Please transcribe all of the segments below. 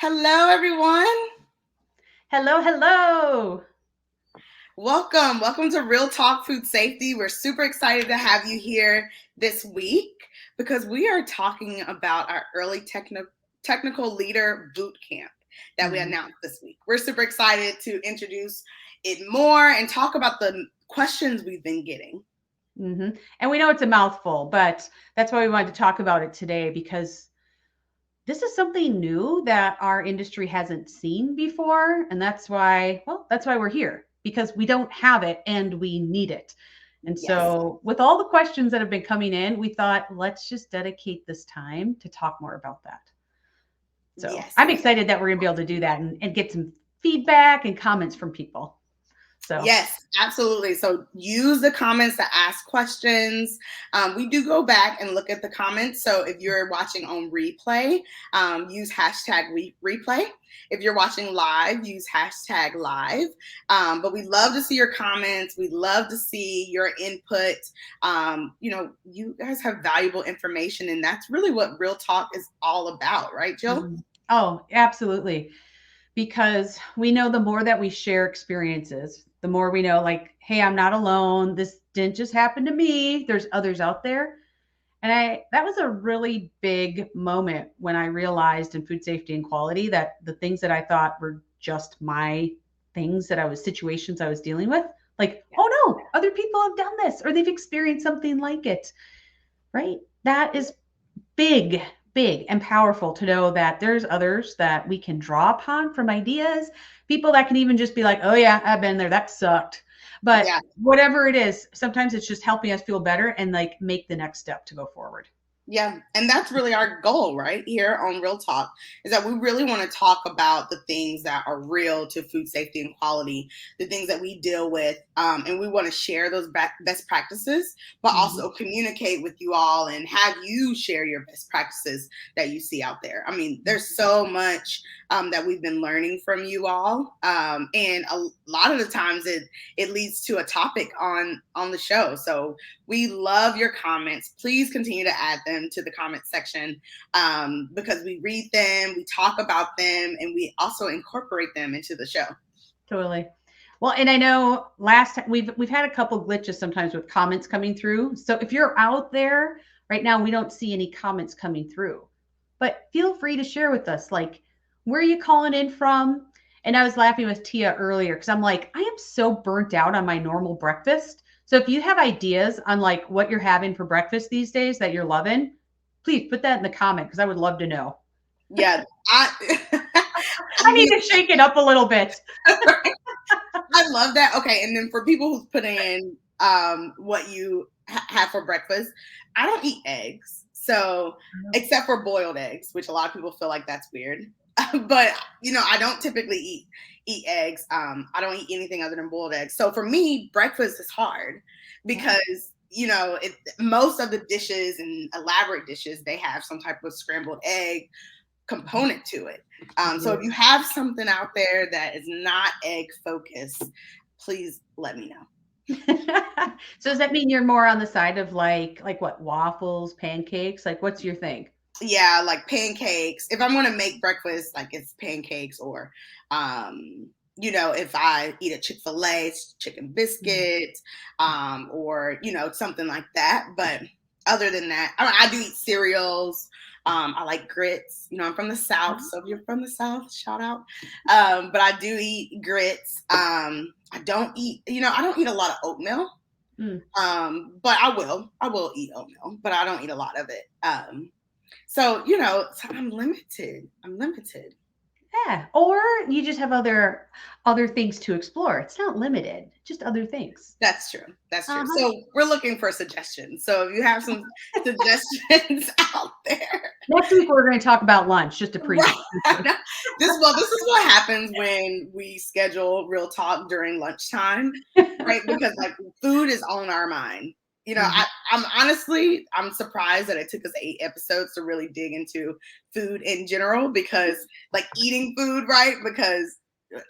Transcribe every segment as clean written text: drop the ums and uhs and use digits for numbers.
Hello, everyone. Hello, hello. Welcome to Real Talk Food Safety. We're super excited to have you here this week because we are talking about our Early Technical Leader Bootcamp that we announced this week. We're super excited to introduce it more and talk about the questions we've been getting. And we know it's a mouthful, but that's why we wanted to talk about it today, because this is something new that our industry hasn't seen before. And that's why we're here, because we don't have it and we need it. And Yes. so with all the questions that have been coming in, we thought, let's just dedicate this time to talk more about that. So Yes. I'm excited that we're going to be able to do that and get some feedback and comments from people. So Yes, absolutely. So use the comments to ask questions. We do go back and look at the comments. So if you're watching on replay, use hashtag replay. If you're watching live, use hashtag live. But we love to see your comments. We love to see your input. You guys have valuable information, and that's really what Real Talk is all about, right, Jill? Oh, absolutely. Because we know the more that we share experiences, the more we know, like, hey, I'm not alone. This didn't just happen to me. There's others out there. And that was a really big moment when I realized in food safety and quality that the things that I thought were just my things situations I was dealing with, like, oh no, other people have done this or they've experienced something like it. Right? That is big, big and powerful to know that there's others that we can draw upon from ideas, people that can even just be like, oh yeah, I've been there, that sucked. But Yeah. whatever it is, sometimes it's just helping us feel better and like make the next step to go forward. Yeah, and that's really our goal, right? Here on Real Talk, is that we really want to talk about the things that are real to food safety and quality, the things that we deal with, and we want to share those best practices, but also communicate with you all and have you share your best practices that you see out there. I mean, there's so much that we've been learning from you all, and a lot of the times it leads to a topic on the show. So we love your comments. Please continue to add them to the comment section, because we read them, we talk about them, and we also incorporate them into the show. Totally. Well, and I know last time we've had a couple glitches sometimes with comments coming through. So if you're out there right now, we don't see any comments coming through, but feel free to share with us, like, where are you calling in from? And I was laughing with Tia earlier because I'm like, I am so burnt out on my normal breakfast. So if you have ideas on like what you're having for breakfast these days that you're loving, please put that in the comment because I would love to know. Yeah, I need to shake it up a little bit. I love that. Okay, and then for people who's putting in what you have for breakfast, I don't eat eggs. So, except for boiled eggs, which a lot of people feel like that's weird. But I don't typically eat eggs. I don't eat anything other than boiled eggs. So for me, breakfast is hard because most of the dishes and elaborate dishes, they have some type of scrambled egg component to it. So if you have something out there that is not egg focused, please let me know. So does that mean you're more on the side of like what, waffles, pancakes? Like, what's your thing? Yeah, like pancakes. If I'm gonna make breakfast, like it's pancakes, or if I eat a Chick-fil-A, it's chicken biscuits, or something like that. But other than that, I do eat cereals. I like grits. I'm from the South, so if you're from the South, shout out. But I do eat grits. I don't eat a lot of oatmeal. But I will eat oatmeal, but I don't eat a lot of it. So I'm limited. Yeah. Or you just have other things to explore. It's not limited, just other things. That's true. So we're looking for suggestions. So if you have some suggestions out there. Next week we're going to talk about lunch, just a preview. Right. This is what happens when we schedule Real Talk during lunchtime, right? Because like food is on our mind. I'm surprised that it took us 8 episodes to really dig into food in general, because like eating food, right? Because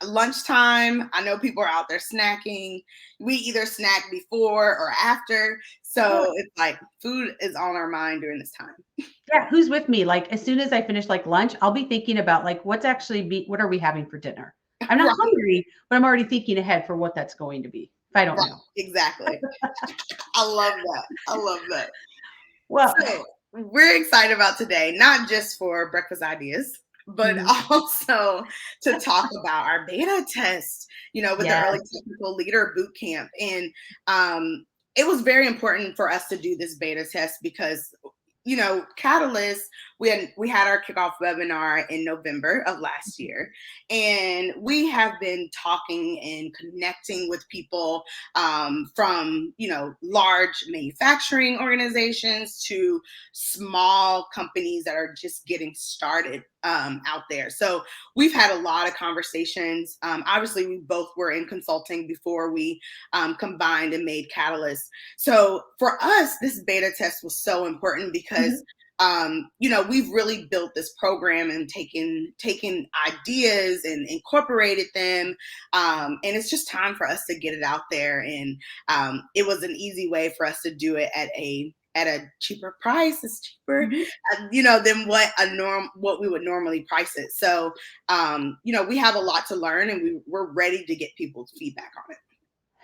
lunchtime. I know people are out there snacking. We either snack before or after. Yeah. So it's like food is on our mind during this time. Yeah, who's with me? Like, as soon as I finish, like, lunch, I'll be thinking about, like, what are we having for dinner? I'm not Right, hungry, but I'm already thinking ahead for what that's going to be, if I don't right, know. exactly. I love that. I love that. Well, So we're excited about today, not just for breakfast ideas, but mhm, also to talk about our beta test, with the yeah, Early Technical Leader Bootcamp. And it was very important for us to do this beta test because Catalyst, we had our kickoff webinar in November of last year, and we have been talking and connecting with people from large manufacturing organizations to small companies that are just getting started out there. So we've had a lot of conversations. Obviously, we both were in consulting before we combined and made Catalyst. So for us, this beta test was so important because mhm, we've really built this program and taken ideas and incorporated them, and it's just time for us to get it out there. And it was an easy way for us to do it at a cheaper price. It's cheaper, mhm. than what we would normally price it. So we have a lot to learn, and we're ready to get people's feedback on it.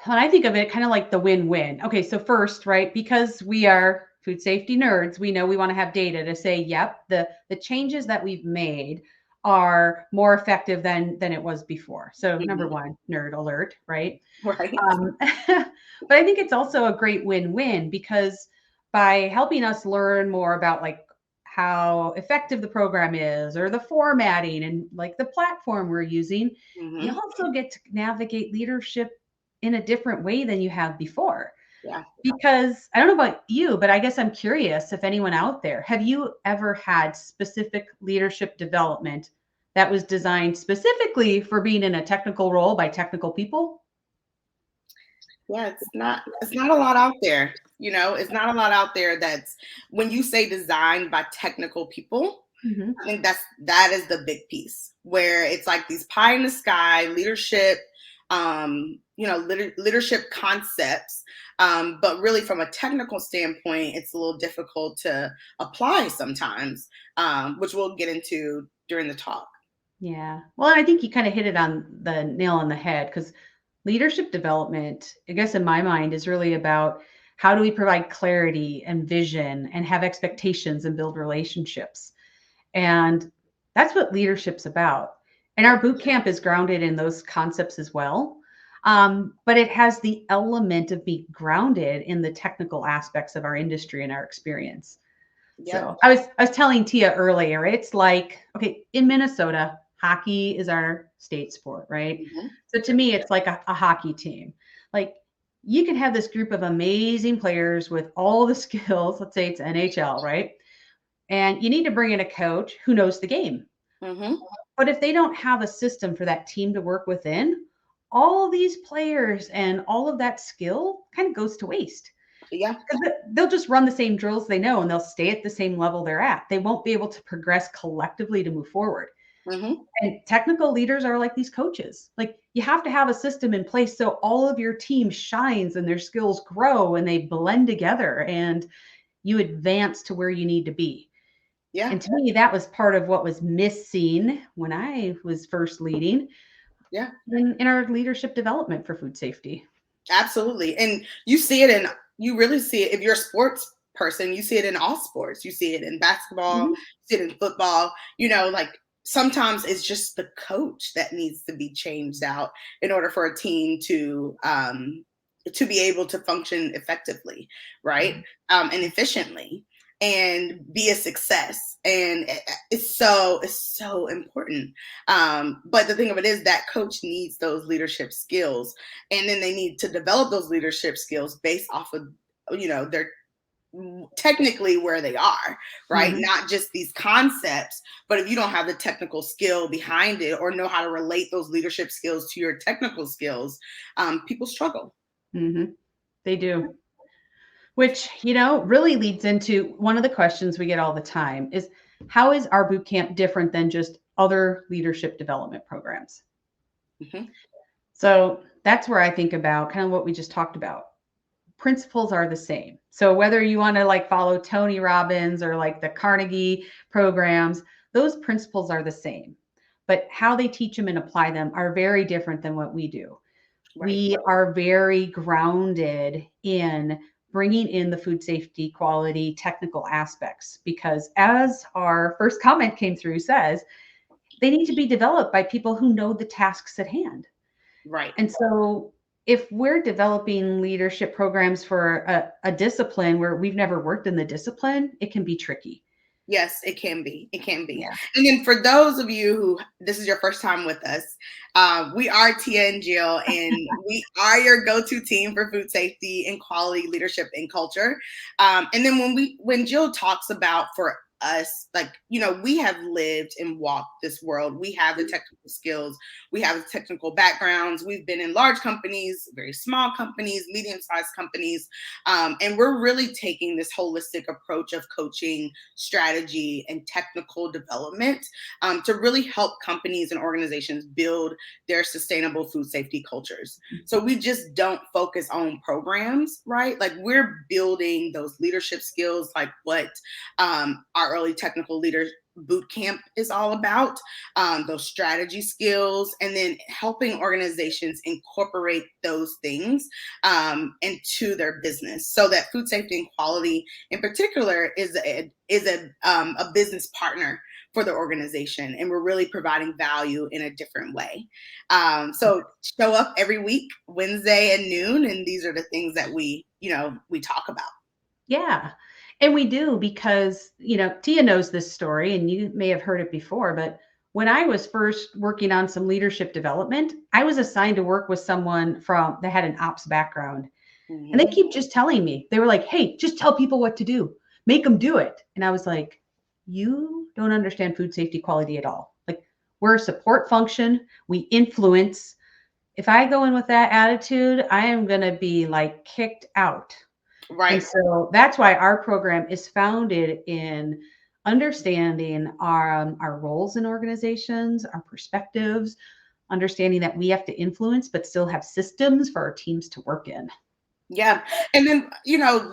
When I think of it, kind of like the win-win. Okay, so first, right, because we are food safety nerds, we know we want to have data to say, yep, the changes that we've made are more effective than it was before. So number Mhm. one, nerd alert, right? Right. But I think it's also a great win-win because by helping us learn more about like how effective the program is or the formatting and like the platform we're using, you Hmm. also get to navigate leadership in a different way than you have before. Yeah. Because I don't know about you, but I guess I'm curious if anyone out there, have you ever had specific leadership development that was designed specifically for being in a technical role by technical people? Yeah, it's not a lot out there. It's not a lot out there that's when you say designed by technical people. Mhm. I think that is the big piece where it's like these pie in the sky leadership, leadership concepts. But really, from a technical standpoint, it's a little difficult to apply sometimes, which we'll get into during the talk. Yeah. Well, I think you kind of hit it on the nail on the head because leadership development, I guess in my mind, is really about how do we provide clarity and vision and have expectations and build relationships. And that's what leadership's about. And Yeah. our boot camp is grounded in those concepts as well. But it has the element of being grounded in the technical aspects of our industry and our experience. Yep. So I was telling Tia earlier, it's like, okay, in Minnesota, hockey is our state sport, right? Hmm. So to me, it's like a hockey team. Like you can have this group of amazing players with all the skills. Let's say it's NHL, right? And you need to bring in a coach who knows the game. Hmm. But if they don't have a system for that team to work within, all these players and all of that skill kind of goes to waste. Yeah. 'Cause they'll just run the same drills they know and they'll stay at the same level they're at. They won't be able to progress collectively to move forward. Hmm. And technical leaders are like these coaches. Like you have to have a system in place so all of your team shines and their skills grow and they blend together and you advance to where you need to be. Yeah. And to me, that was part of what was missing when I was first leading Yeah. in our leadership development for food safety. Absolutely. And you really see it if you're a sports person, you see it in all sports. You see it in basketball, Mhm, you see it in football, like sometimes it's just the coach that needs to be changed out in order for a team to be able to function effectively, right? And efficiently and be a success. And it's so important. But the thing of it is that coach needs those leadership skills, and then they need to develop those leadership skills based off of their technically where they are, right? mhm. Not just these concepts, but if you don't have the technical skill behind it or know how to relate those leadership skills to your technical skills, people struggle. Mhm. They do. Which, really leads into one of the questions we get all the time is how is our boot camp different than just other leadership development programs? Mhm. So that's where I think about kind of what we just talked about. Principles are the same. So whether you want to like follow Tony Robbins or like the Carnegie programs, those principles are the same. But how they teach them and apply them are very different than what we do. Right. We are very grounded in bringing in the food safety, quality, technical aspects because as our first comment came through says, they need to be developed by people who know the tasks at hand. Right. And so if we're developing leadership programs for a discipline where we've never worked in the discipline, it can be tricky. Yes, it can be. It can be. Yeah. And then for those of you who this is your first time with us, we are Tia and Jill, and we are your go-to team for food safety and quality leadership and culture. And then when Jill talks about for us, like, we have lived and walked this world. We have the technical skills. We have the technical backgrounds. We've been in large companies, very small companies, medium-sized companies. And we're really taking this holistic approach of coaching, strategy, and technical development to really help companies and organizations build their sustainable food safety cultures. So we just don't focus on programs, right? Like we're building those leadership skills, like what our Early Technical Leader Bootcamp is all about, those strategy skills, and then helping organizations incorporate those things into their business so that food safety and quality in particular is a business partner for the organization, and we're really providing value in a different way. So show up every week, Wednesday at noon, and these are the things that we talk about. Yeah. And we do because, Tia knows this story and you may have heard it before, but when I was first working on some leadership development, I was assigned to work with someone from that had an ops background. And they Mhm. keep just telling me, they were like, hey, just tell people what to do, make them do it. And I was like, you don't understand food safety quality at all. Like, we're a support function, we influence. If I go in with that attitude, I am going to be like kicked out. And Right. so that's why our program is founded in understanding our roles in organizations, our perspectives, understanding that we have to influence, but still have systems for our teams to work in. Yeah. And then,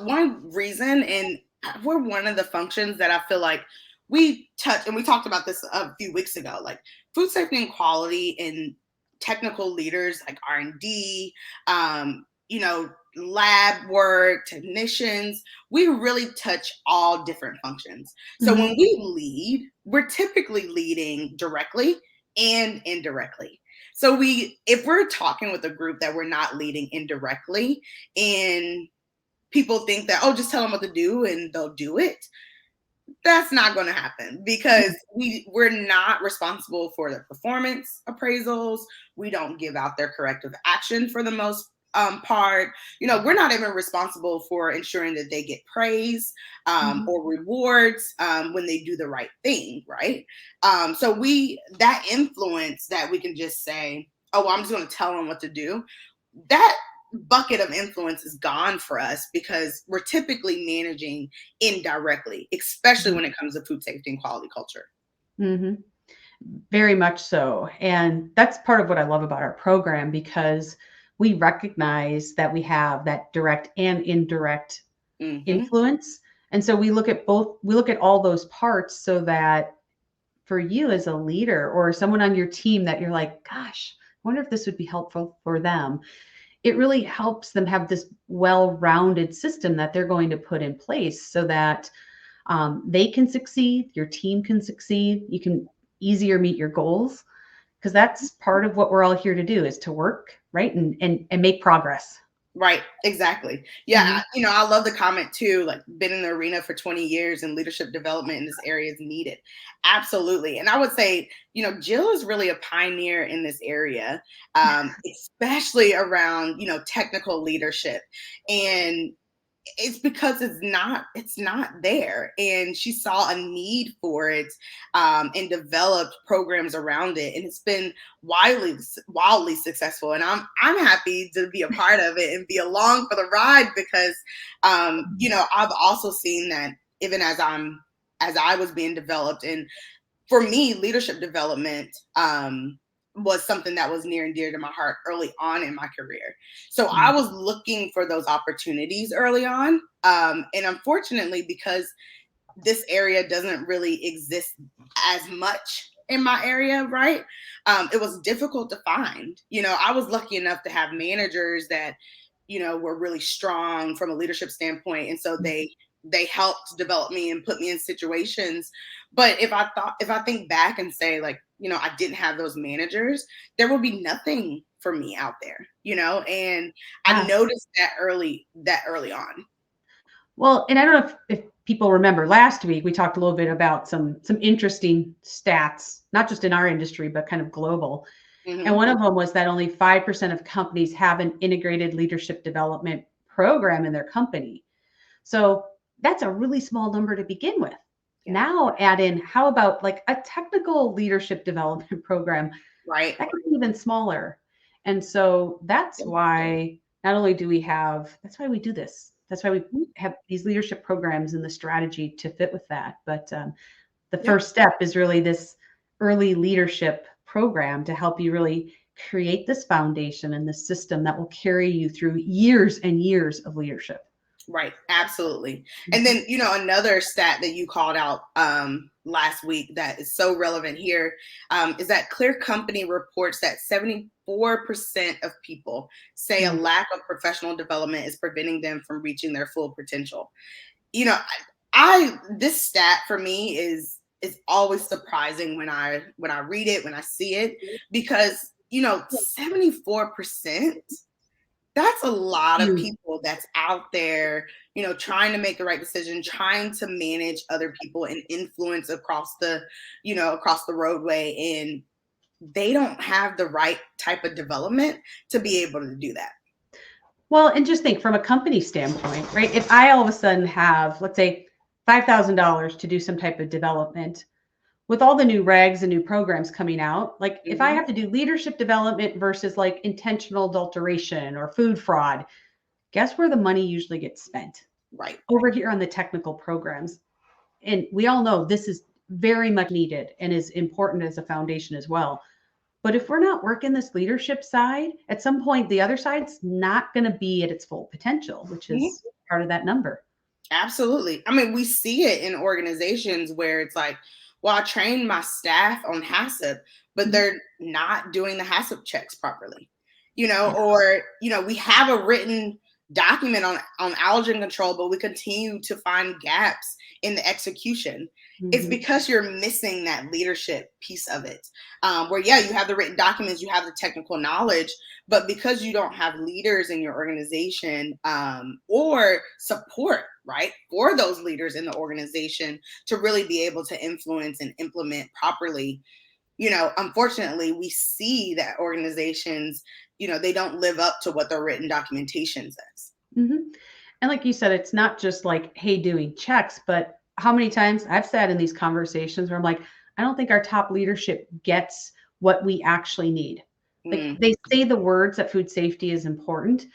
one reason, and we're one of the functions that I feel like we touch, and we talked about this a few weeks ago, like food safety and quality and technical leaders like R&D, lab work, technicians, we really touch all different functions. So when Mhm. we lead, we're typically leading directly and indirectly. So if we're talking with a group that we're not leading indirectly, and people think that, oh, just tell them what to do and they'll do it, that's not going to happen because we're not responsible for their performance appraisals. We don't give out their corrective action for the most part. We're not even responsible for ensuring that they get praise Mhm. or rewards when they do the right thing, right? So that influence that we can just say, oh, well, I'm just going to tell them what to do, that bucket of influence is gone for us because we're typically managing indirectly, especially when it comes to food safety and quality culture. Mhm. Very much so. And that's part of what I love about our program because we recognize that we have that direct and indirect Hmm. influence. And so we look at all those parts so that for you as a leader or someone on your team that you're like, gosh, I wonder if this would be helpful for them. It really helps them have this well-rounded system that they're going to put in place so that they can succeed, your team can succeed, you can easier meet your goals because that's part of what we're all here to do is to work right and make progress. Right, exactly. Yeah, Mhm. I love the comment too, like been in the arena for 20 years and leadership development in this area is needed. Absolutely. And I would say, Jill is really a pioneer in this area, especially around, technical leadership. And it's because it's not there, and she saw a need for it, and developed programs around it, and it's been wildly successful, and I'm happy to be a part of it and be along for the ride because I've also seen that even as I was being developed, and for me leadership development was something that was near and dear to my heart early on in my career. So I Mm. was looking for those opportunities early on. And unfortunately, because this area doesn't really exist as much in my area, right? It was difficult to find. I was lucky enough to have managers that, were really strong from a leadership standpoint. And so they helped develop me and put me in situations. But if I think back and say, like, I didn't have those managers, there would be nothing for me out there, and I Yeah. noticed that early on. Well, and I don't know if people remember last week we talked a little bit about some interesting stats, not just in our industry but kind of global. And Hmm. one of them was that only 5% of companies have an integrated leadership development program in their company. So that's a really small number to begin with. Yeah. Now add in, how about like a technical leadership development program? Right. That could be even smaller. And so that's why not only do we have, that's why we do this. That's why we have these leadership programs and the strategy to fit with that. But the Yeah. first step is really this early leadership program to help you really create this foundation and this system that will carry you through years and years of leadership. Right, absolutely. And Mhm. then, another stat that you called out last week that is so relevant here is that Clear Company reports that 74% of people say a Mm. lack of professional development is preventing them from reaching their full potential. You know, I this stat for me is always surprising when I read it, when I see it, because 74%, that's a lot of You. people that's out there, trying to make the right decision, trying to manage other people and influence across the roadway. And they don't have the right type of development to be able to do that. Well, and just think from a company standpoint, right? If I all of a sudden have, let's say, $5,000 to do some type of development, with all the new regs and new programs coming out, like if I Hmm. have to do leadership development versus like intentional adulteration or food fraud, guess where the money usually gets spent? Right. Over here on the technical programs. And we all know this is very much needed and is important as a foundation as well. But if we're not working this leadership side, at some point the other side's not going to be at its full potential, which Mhm. is part of that number. Absolutely. I mean, we see it in organizations where it's like, well, I train my staff on HACCP, but Mhm. they're not doing the HACCP checks properly. Yeah. Or, we have a written document on allergen control, but we continue to find gaps in the execution. It's Mhm. because you're missing that leadership piece of it. Where, yeah, you have the written documents, you have the technical knowledge, but because you don't have leaders in your organization, or support, right, for those leaders in the organization to really be able to influence and implement properly, unfortunately, we see that organizations, they don't live up to what their written documentation says. Mhm. And like you said, it's not just like, hey, doing checks, but how many times I've sat in these conversations where I'm like, I don't think our top leadership gets what we actually need. Like Mm, they say the words that food safety is important,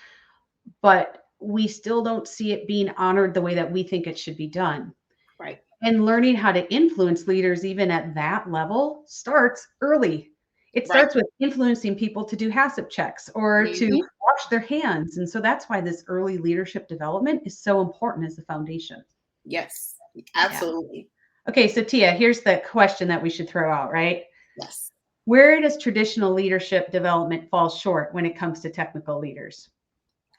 but we still don't see it being honored the way that we think it should be done. right, And learning how to influence leaders, even at that level, starts early. It right. starts with influencing people to do HACCP checks or to Hmm. wash their hands. And so that's why this early leadership development is so important as a foundation. Yes, Yeah. absolutely. Okay. So, Tia, here's the question that we should throw out, right? Yes. Where does traditional leadership development fall short when it comes to technical leaders?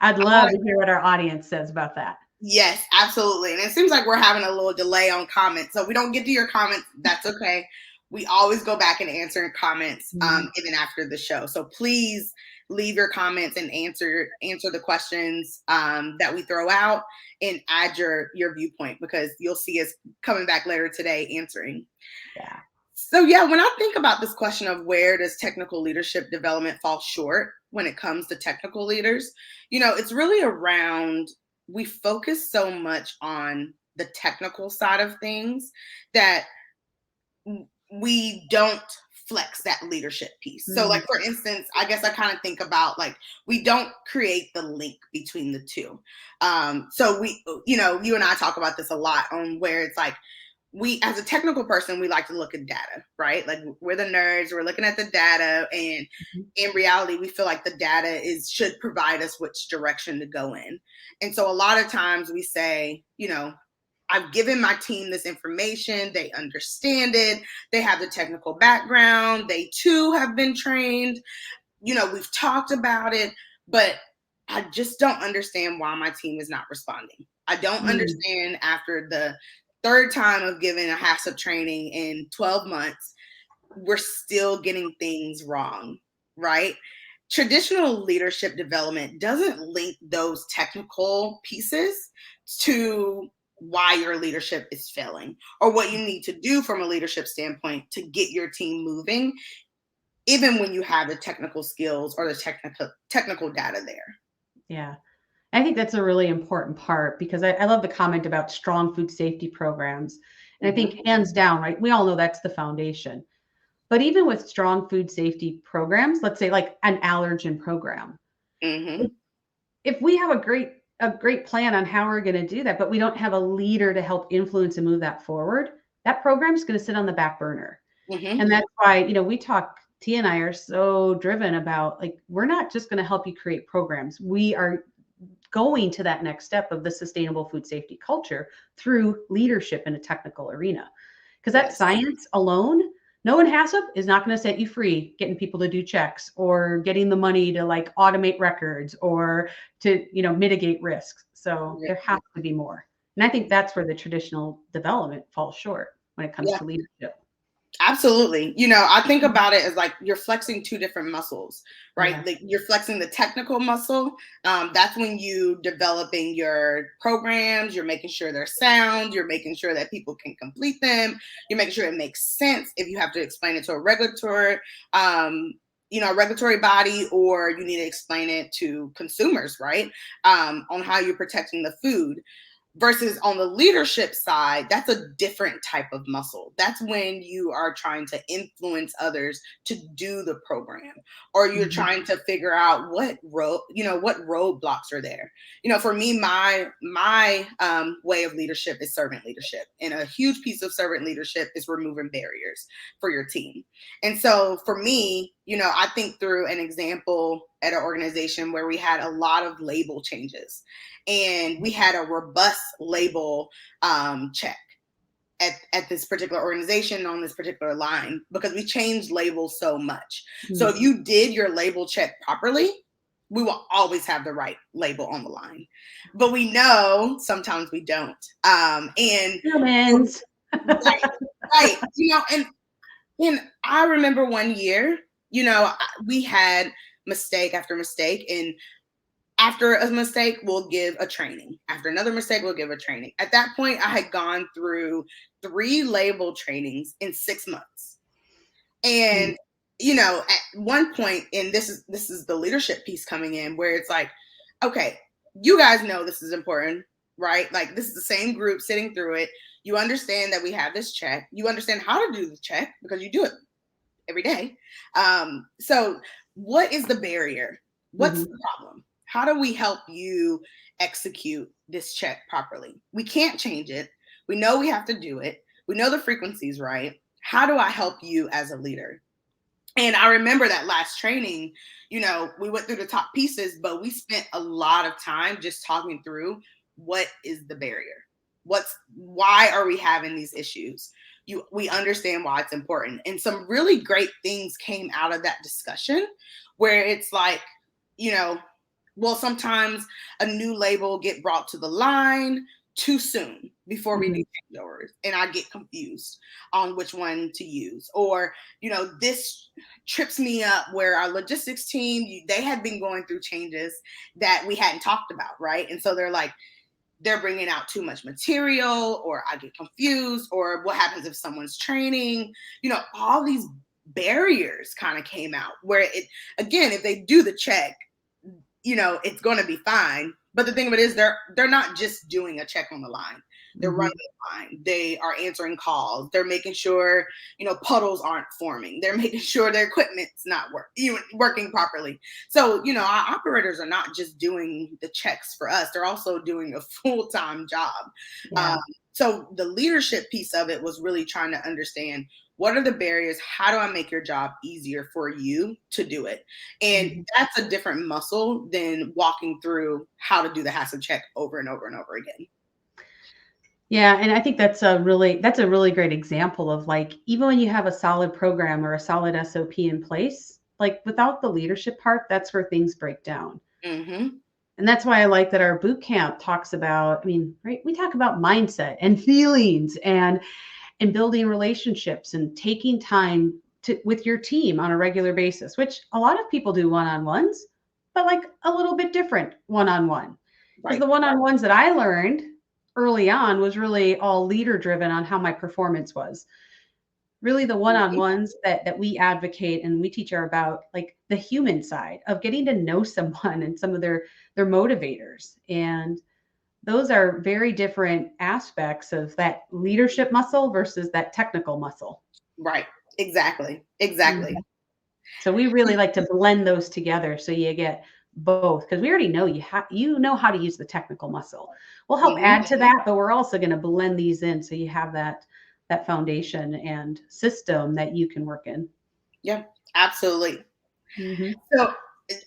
I'd love to hear what our audience says about that. Yes, absolutely. And it seems like we're having a little delay on comments. So if we don't get to your comments, that's okay. We always go back and answer comments Mhm. even after the show. So please leave your comments and answer the questions that we throw out, and add your viewpoint, because you'll see us coming back later today answering. Yeah. So yeah, when I think about this question of where does technical leadership development fall short when it comes to technical leaders, it's really around, we focus so much on the technical side of things that we don't flex that leadership piece. So Mm. like, for instance, I guess I kind of think about, like, we don't create the link between the two. So you and I talk about this a lot, on where it's like, we, as a technical person, we like to look at data, right? Like, we're the nerds, we're looking at the data, and in reality, we feel like the data should provide us which direction to go in. And so a lot of times we say, I've given my team this information, they understand it, they have the technical background, they too have been trained, we've talked about it, but I just don't understand why my team is not responding. I don't understand, after the third time of giving a HACCP training in 12 months, we're still getting things wrong, right? Traditional leadership development doesn't link those technical pieces to why your leadership is failing, or what you need to do from a leadership standpoint to get your team moving, even when you have the technical skills or the technical data there. Yeah. I think that's a really important part, because I love the comment about strong food safety programs. And I think hands down, right, we all know that's the foundation. But even with strong food safety programs, let's say like an allergen program, if we have a great plan on how we're going to do that, but we don't have a leader to help influence and move that forward, that program is going to sit on the back burner. And that's why, we talk, T and I are so driven about, like, we're not just going to help you create programs. We are going to that next step of the sustainable food safety culture through leadership in a technical arena. Because that science alone, no one HACCP is not going to set you free getting people to do checks, or getting the money to like automate records, or to, mitigate risks. So there has to be more. And I think that's where the traditional development falls short when it comes to leadership. Absolutely. I think about it as like you're flexing two different muscles, right? Yeah. Like, you're flexing the technical muscle. That's when you developing your programs, you're making sure they're sound, you're making sure that people can complete them, you're making sure it makes sense if you have to explain it to a regulatory, a regulatory body, or you need to explain it to consumers, right? On how you're protecting the food. Versus on the leadership side, that's a different type of muscle. That's when you are trying to influence others to do the program, or you're trying to figure out what roadblocks are there. For me, my way of leadership is servant leadership, and a huge piece of servant leadership is removing barriers for your team. And so for me, I think through an example at an organization where we had a lot of label changes, and we had a robust label check at this particular organization on this particular line, because we changed labels so much. So if you did your label check properly, we will always have the right label on the line. But we know sometimes we don't. And Humans. right. And I remember one year, we had mistake after mistake, and after a mistake, we'll give a training. After another mistake, we'll give a training. At that point, I had gone through 3 label trainings in 6 months. And, at one point, and this is the leadership piece coming in, where it's like, okay, you guys know this is important, right? Like, this is the same group sitting through it. You understand that we have this check. You understand how to do the check because you do it every day. So what is the barrier? What's the problem? How do we help you execute this check properly? We can't change it. We know we have to do it. We know the frequency's right. How do I help you as a leader? And I remember that last training, we went through the top pieces, but we spent a lot of time just talking through what is the barrier? Why are we having these issues? We understand why it's important. And some really great things came out of that discussion, where it's like, well, sometimes a new label get brought to the line too soon before we do changeovers, and I get confused on which one to use. Or, this trips me up, where our logistics team, they had been going through changes that we hadn't talked about, right? And so they're bringing out too much material, or I get confused, or what happens if someone's training, all these barriers kind of came out, where again, if they do the check, it's going to be fine. But the thing of it is, they're not just doing a check on the line. They're running Mhm. the line. They are answering calls. They're making sure, puddles aren't forming. They're making sure their equipment's not working properly. So, our operators are not just doing the checks for us. They're also doing a full-time job. Um, Yeah. so the leadership piece of it was really trying to understand, what are the barriers? How do I make your job easier for you to do it? And Mhm. that's a different muscle than walking through how to do the HACCP check over and over and over again. Yeah, and I think that's a really great example of, like, even when you have a solid program or a solid SOP in place, like, without the leadership part, that's where things break down. Mm-hmm. And that's why I like that our boot camp talks about, I mean, right, we talk about mindset and feelings and building relationships and taking time with your team on a regular basis, which a lot of people do one-on-ones, but like a little bit different one-on-one. Because Right. the one-on-ones that I learned early on was really all leader driven on how my performance was. Really the Mm-hmm. one-on-ones that we advocate and we teach are about, like, the human side of getting to know someone and some of their motivators. And those are very different aspects of that leadership muscle versus that technical muscle. Right. Exactly. Exactly. Mhm. So we really like to blend those together so you get both, because we already know you know how to use the technical muscle. We'll help Mm-hmm. add to that, but we're also going to blend these in so you have that foundation and system that you can work in. Yeah, absolutely. Mhm. So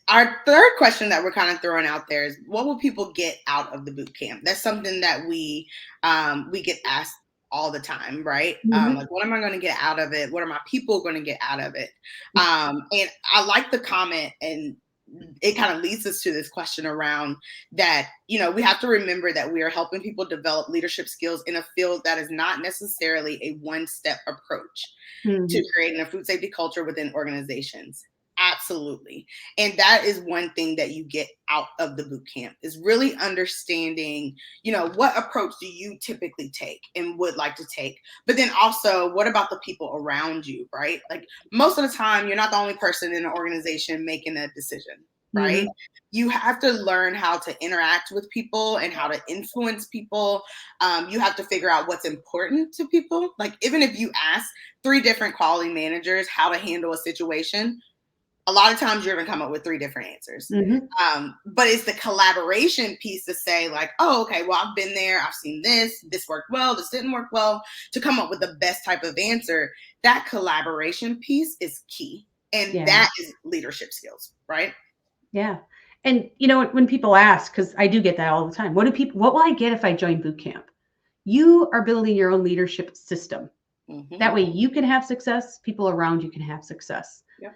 our third question that we're kind of throwing out there is, what will people get out of the boot camp? That's something that we get asked all the time, right? Mhm. Like, what am I going to get out of it? What are my people going to get out of it? And I like the comment, and it kind of leads us to this question around that, we have to remember that we are helping people develop leadership skills in a field that is not necessarily a one-step approach to Mhm. creating a food safety culture within organizations. Absolutely. And that is one thing that you get out of the boot camp, is really understanding, what approach do you typically take and would like to take? But then also, what about the people around you, right? Like, most of the time, you're not the only person in an organization making a decision, right? Mhm. You have to learn how to interact with people and how to influence people. You have to figure out what's important to people. Like, even if you ask three different quality managers how to handle a situation, a lot of times you're going to come up with three different answers. Mhm. But it's the collaboration piece to say, like, oh, okay, well, I've been there, I've seen this worked well, this didn't work well, to come up with the best type of answer. That collaboration piece is key. And Yeah. that is leadership skills, right? Yeah. And when people ask, because I do get that all the time, what will I get if I join boot camp? You are building your own leadership system. Mm-hmm. That way you can have success, people around you can have success. Yep.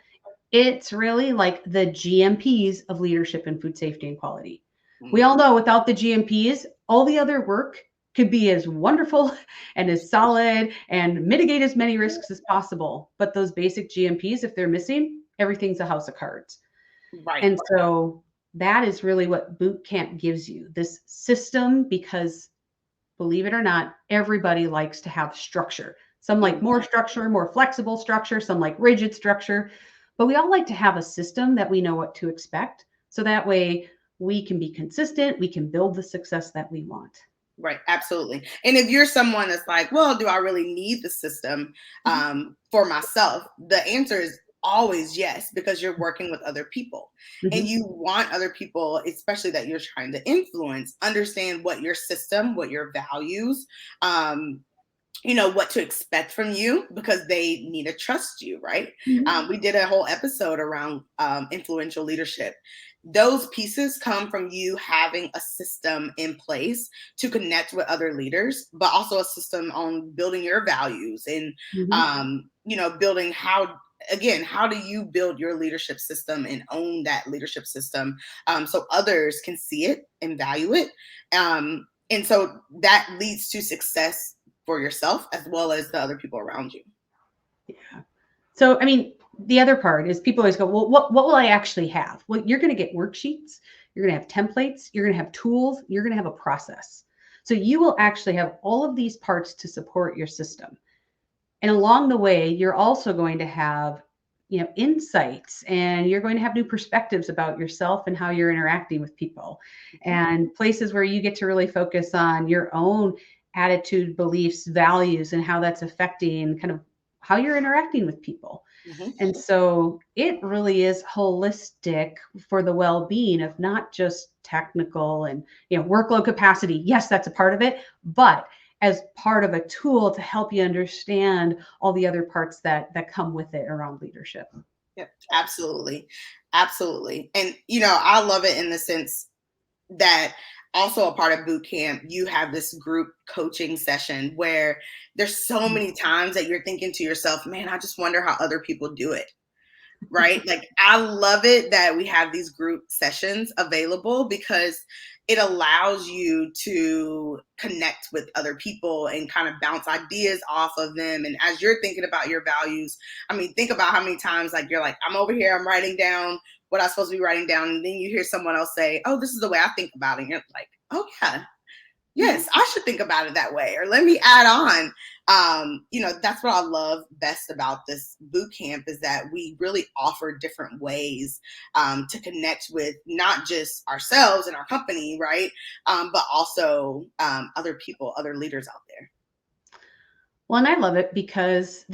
It's really like the GMPs of leadership and food safety and quality. We Mm-hmm. all know without the GMPs, all the other work could be as wonderful and as solid and mitigate as many risks as possible. But those basic GMPs, if they're missing, everything's a house of cards. Right. And so that is really what boot camp gives you, this system, because believe it or not, everybody likes to have structure. Some like Mm-hmm. more structure, more flexible structure, some like rigid structure, but we all like to have a system that we know what to expect. So that way we can be consistent, we can build the success that we want. Right, absolutely. And if you're someone that's like, well, do I really need the system Mhm. for myself? The answer is always yes, because you're working with other people. And Mhm. you want other people, especially that you're trying to influence, understand what your system, what your values, um, what to expect from you, because they need to trust you, right? Mhm. We did a whole episode around influential leadership. Those pieces come from you having a system in place to connect with other leaders, but also a system on building your values and Mhm. building how do you build your leadership system and own that leadership system, so others can see it and value it, and so that leads to success for yourself as well as the other people around you. Yeah. So, I mean, the other part is people always go, well, what will I actually have? Well, you're going to get worksheets, you're going to have templates, you're going to have tools, you're going to have a process. So you will actually have all of these parts to support your system. And along the way, you're also going to have, insights, and you're going to have new perspectives about yourself and how you're interacting with people, Mhm. and places where you get to really focus on your own attitude, beliefs, values, and how that's affecting kind of how you're interacting with people. Mm-hmm. And so it really is holistic for the well-being of not just technical and workload capacity. Yes, that's a part of it, but as part of a tool to help you understand all the other parts that come with it around leadership. Yep, absolutely. Absolutely. And, I love it in the sense that also a part of boot camp, you have this group coaching session where there's so many times that you're thinking to yourself, man, I just wonder how other people do it. Right? Like, I love it that we have these group sessions available because it allows you to connect with other people and kind of bounce ideas off of them. And as you're thinking about your values, I mean, think about how many times like you're like, I'm over here, I'm writing down what I'm supposed to be writing down. And then you hear someone else say, oh, this is the way I think about it. And you're like, oh yeah, yes, I should think about it that way. Or let me add on. That's what I love best about this boot camp is that we really offer different ways to connect with not just ourselves and our company, right? But also other people, other leaders out there. Well, and I love it because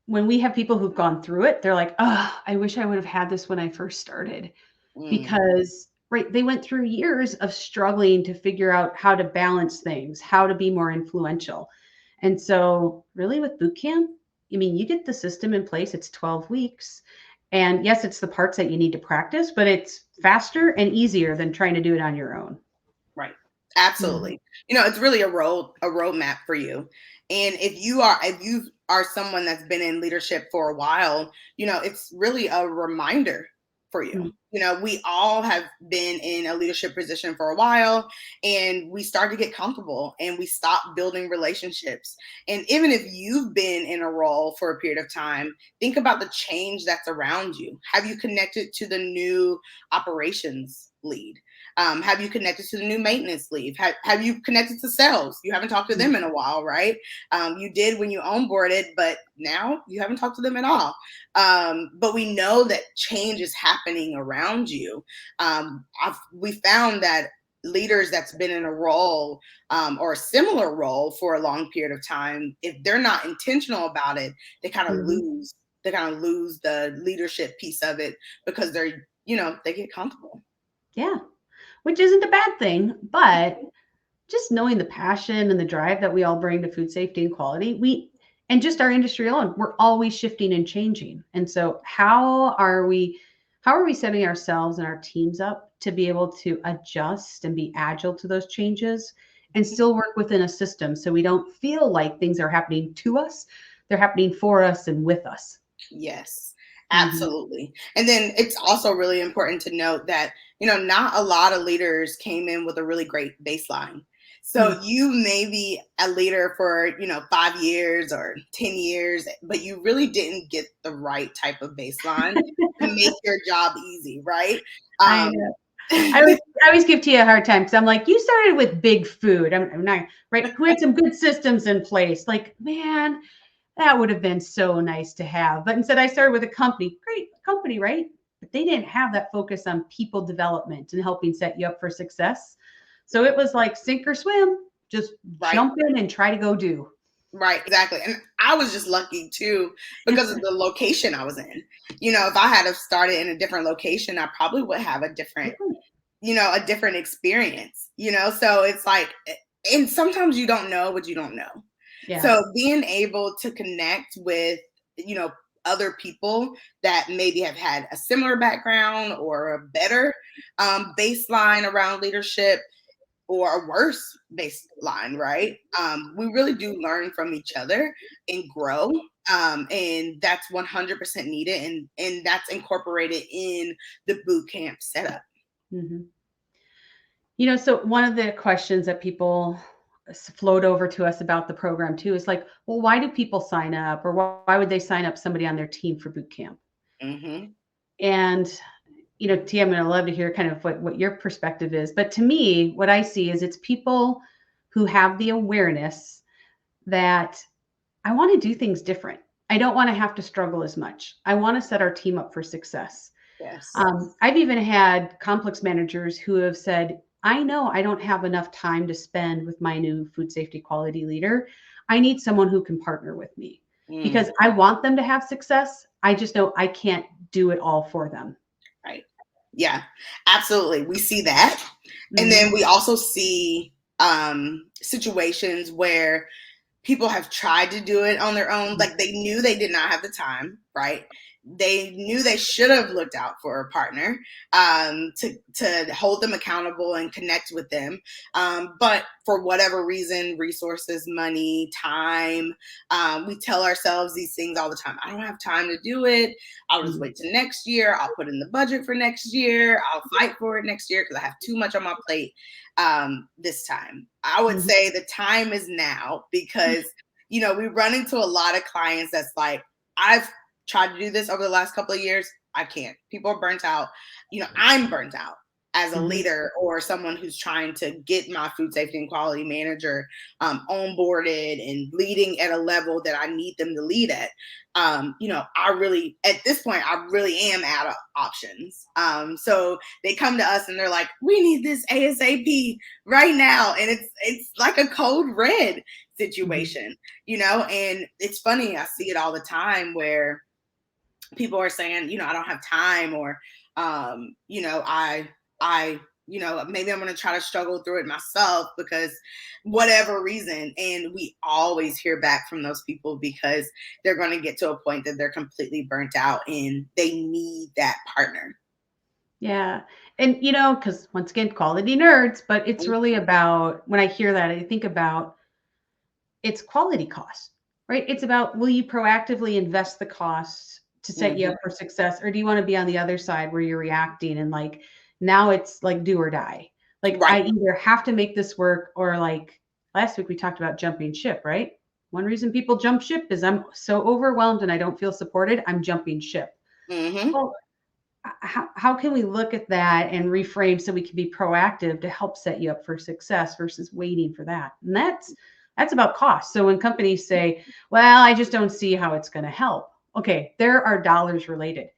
when we have people who've gone through it, they're like, oh, I wish I would have had this when I first started. Mm, Because right, they went through years of struggling to figure out how to balance things, how to be more influential. And so really with boot camp, I mean, you get the system in place, it's 12 weeks. And yes, it's the parts that you need to practice, but it's faster and easier than trying to do it on your own. right. Mhm. Absolutely. It's really a roadmap for you. And if you are someone that's been in leadership for a while, it's really a reminder for you. Mhm. We all have been in a leadership position for a while and we start to get comfortable and we stop building relationships. And even if you've been in a role for a period of time, think about the change that's around you. Have you connected to the new operations lead? Have you connected to the new maintenance lead? Have you connected to sales? You haven't talked to them in a while, right? You did when you onboarded, but now you haven't talked to them at all. But we know that change is happening around you. We found that leaders that's been in a role or a similar role for a long period of time, if they're not intentional about it, they kind of Mhm. lose. They kind of lose the leadership piece of it because they get comfortable. Yeah, which isn't a bad thing, but just knowing the passion and the drive that we all bring to food safety and quality, and just our industry alone, we're always shifting and changing. And so how are we setting ourselves and our teams up to be able to adjust and be agile to those changes and still work within a system so we don't feel like things are happening to us, they're happening for us and with us. Yes, Mhm. absolutely. And then it's also really important to note that, not a lot of leaders came in with a really great baseline. So Mm. you may be a leader for, 5 years or 10 years, but you really didn't get the right type of baseline to make your job easy, right? I Um, know. I always give Tia a hard time because I'm like, you started with big food. I'm not right. Who had some good systems in place? Like, man, that would have been so nice to have. But instead, I started with a company. Great company, right? But they didn't have that focus on people development and helping set you up for success. So it was like sink or swim. Just right. jump in and try to go do. Right, exactly. And I was just lucky too because of the location I was in. If I had have started in a different location, I probably would have a different experience, So it's like, and sometimes you don't know what you don't know. Yeah. So being able to connect with, you know, other people that maybe have had a similar background or a better baseline around leadership or a worse baseline, right? We really do learn from each other and grow. And that's 100% needed. And that's incorporated in the boot camp setup. Mhm. So one of the questions that people float over to us about the program too is like, well, why do people sign up, or why would they sign up somebody on their team for boot camp? Hmm. And T, I'm going to love to hear kind of what your perspective is. But to me, what I see is it's people who have the awareness that I want to do things different. I don't want to have to struggle as much. I want to set our team up for success. Yes. I've even had complex managers who have said, I know I don't have enough time to spend with my new food safety quality leader. I need someone who can partner with me Mm, because I want them to have success. I just know I can't do it all for them. right. Yeah, absolutely. We see that. And Mhm. then we also see situations where people have tried to do it on their own. Mhm. Like they knew they did not have the time, right? They knew they should have looked out for a partner to hold them accountable and connect with them. But for whatever reason, resources, money, time, we tell ourselves these things all the time. I don't have time to do it. I'll just Mhm. wait till next year. I'll put in the budget for next year. I'll fight for it next year because I have too much on my plate this time. I would Mhm. say the time is now because, we run into a lot of clients that's like, I've tried to do this over the last couple of years. I can't. People are burnt out. I'm burnt out as a Mhm. leader or someone who's trying to get my food safety and quality manager onboarded and leading at a level that I need them to lead at. I really, at this point, I really am out of options. So they come to us and they're like, we need this ASAP right now. And it's like a code red Mhm. situation, and it's funny. I see it all the time where people are saying, I don't have time, or, I, maybe I'm going to try to struggle through it myself because whatever reason. And we always hear back from those people because they're going to get to a point that they're completely burnt out and they need that partner. Yeah. And, because once again, quality nerds, but it's really about when I hear that, I think about it's quality costs, right? It's about will you proactively invest the costs to set you Mm-hmm. up for success, or do you want to be on the other side where you're reacting and like now it's like do or die? Like Right. I either have to make this work or like last week we talked about jumping ship, right? One reason people jump ship is I'm so overwhelmed and I don't feel supported, I'm jumping ship. Mm-hmm. Well, how can we look at that and reframe so we can be proactive to help set you up for success versus waiting for that? And that's about cost. So when companies say, well, I just don't see how it's going to help, okay, there are dollars related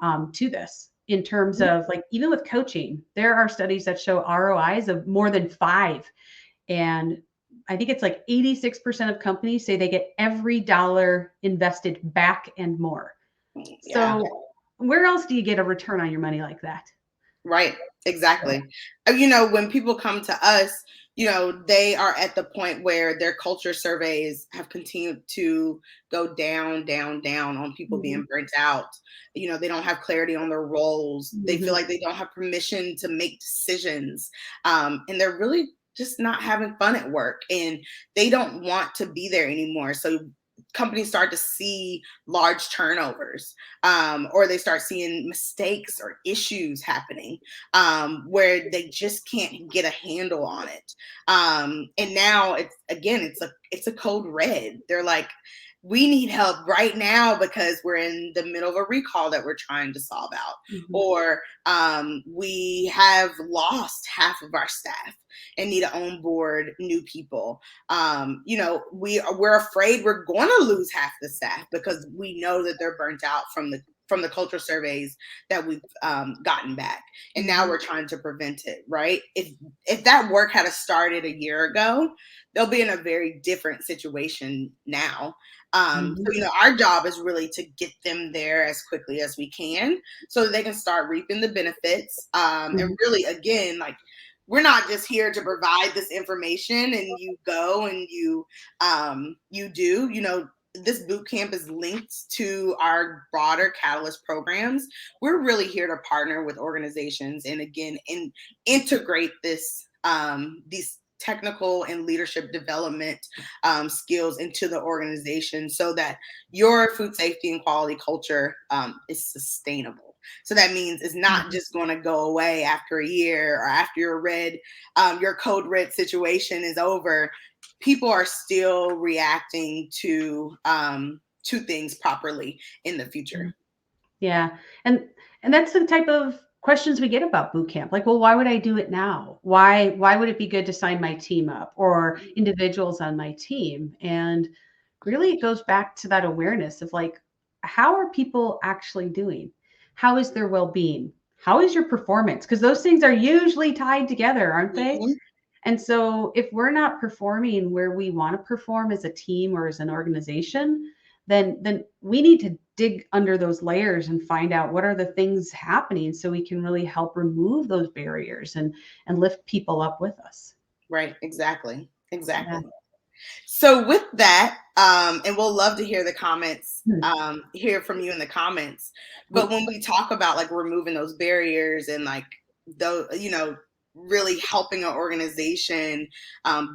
to this in terms of like even with coaching, there are studies that show ROIs of more than 5. And I think it's like 86% of companies say they get every dollar invested back and more. Yeah. So where else do you get a return on your money like that? Right. Exactly. When people come to us, they are at the point where their culture surveys have continued to go down, down, down on people Mhm, being burnt out. They don't have clarity on their roles. They feel mhm, like they don't have permission to make decisions. And they're really just not having fun at work and they don't want to be there anymore. So companies start to see large turnovers, or they start seeing mistakes or issues happening where they just can't get a handle on it. And now it's a code red. They're like, we need help right now because we're in the middle of a recall that we're trying to solve out, mhm, or we have lost half of our staff and need to onboard new people. We're afraid we're going to lose half the staff because we know that they're burnt out from the culture surveys that we've gotten back, and now mhm, we're trying to prevent it. Right? If that work had started a year ago, they'll be in a very different situation now. mhm, Our job is really to get them there as quickly as we can so that they can start reaping the benefits. And mhm, really, again, like we're not just here to provide this information and you go and you do. This boot camp is linked to our broader Catalyst programs. We're really here to partner with organizations and again integrate these technical and leadership development skills into the organization so that your food safety and quality culture is sustainable. So that means it's not mhm. just going to go away after a year or after your code red situation is over. People are still reacting to things properly in the future. Yeah. And that's the type of questions we get about boot camp. Like, well, why would I do it now? Why would it be good to sign my team up or individuals on my team? And really it goes back to that awareness of like, how are people actually doing? How is their well-being? how is your performance? Because those things are usually tied together, aren't they? Mhm. And so if we're not performing where we want to perform as a team or as an organization, then we need to dig under those layers and find out what are the things happening so we can really help remove those barriers and lift people up with us. Right, exactly. Yeah. Exactly. So with that, and we'll love to hear the comments, Hmm. hear from you in the comments. But Oh, when we talk about like removing those barriers and like those, really helping an organization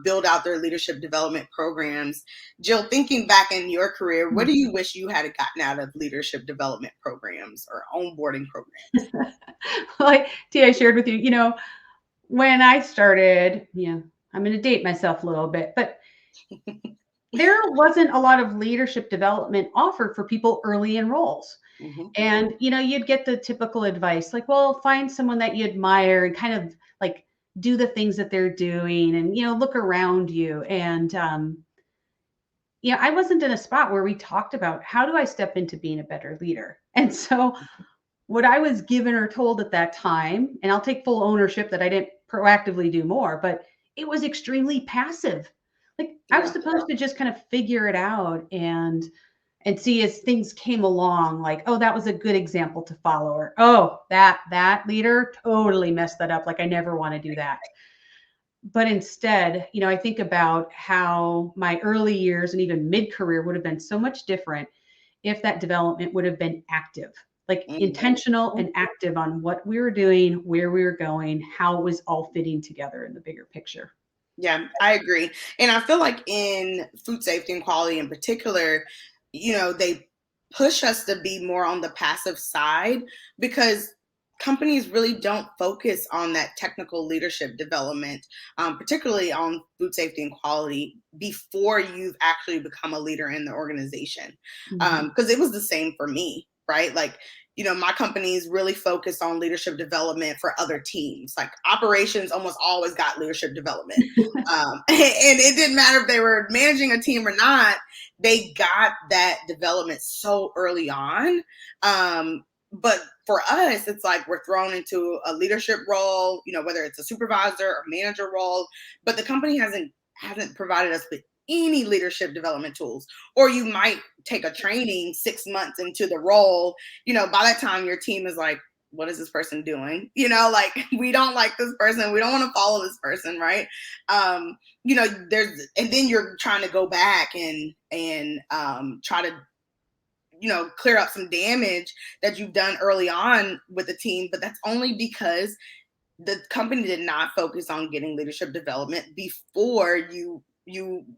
build out their leadership development programs, Jill, thinking back in your career, what hmm. do you wish you had gotten out of leadership development programs or onboarding programs? Like T, I shared with you, when I started, I'm going to date myself a little bit, but there wasn't a lot of leadership development offered for people early in roles. Hmm. And you'd get the typical advice like, well, find someone that you admire and kind of like do the things that they're doing and look around you. And I wasn't in a spot where we talked about how do I step into being a better leader. And so what I was given or told at that time, and I'll take full ownership that I didn't proactively do more, but it was extremely passive. Like I was Yeah. supposed to just kind of figure it out and see as things came along, like, oh, that was a good example to follow, or oh, that leader totally messed that up. Like I never want to do that. But instead, I think about how my early years and even mid-career would have been so much different if that development would have been active, like Mhm. intentional and active on what we were doing, where we were going, how it was all fitting together in the bigger picture. Yeah, I agree. And I feel like in food safety and quality in particular, they push us to be more on the passive side because companies really don't focus on that technical leadership development, particularly on food safety and quality, before you've actually become a leader in the organization. Mhm. Because it was the same for me, right? Like, my company's really focused on leadership development for other teams. Like operations almost always got leadership development. And it didn't matter if they were managing a team or not, they got that development so early on. But for us, it's like we're thrown into a leadership role, whether it's a supervisor or manager role, but the company hasn't provided us with any leadership development tools. Or you might take a training 6 months into the role, by that time your team is like, what is this person doing? Like we don't like this person. We don't want to follow this person, right? And then you're trying to go back and try to clear up some damage that you've done early on with the team, but that's only because the company did not focus on getting leadership development before you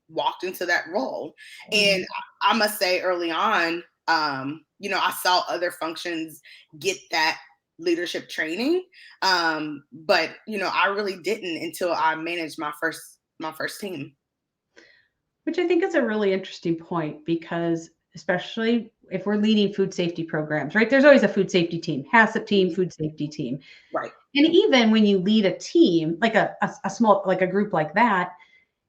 walked into that role. And Mhm. I must say early on, I saw other functions get that leadership training, but I really didn't until I managed my first team. Which I think is a really interesting point because especially if we're leading food safety programs, right? There's always a food safety team, HACCP team, Mhm. food safety team. Right. And even when you lead a team, like a small, like a group like that,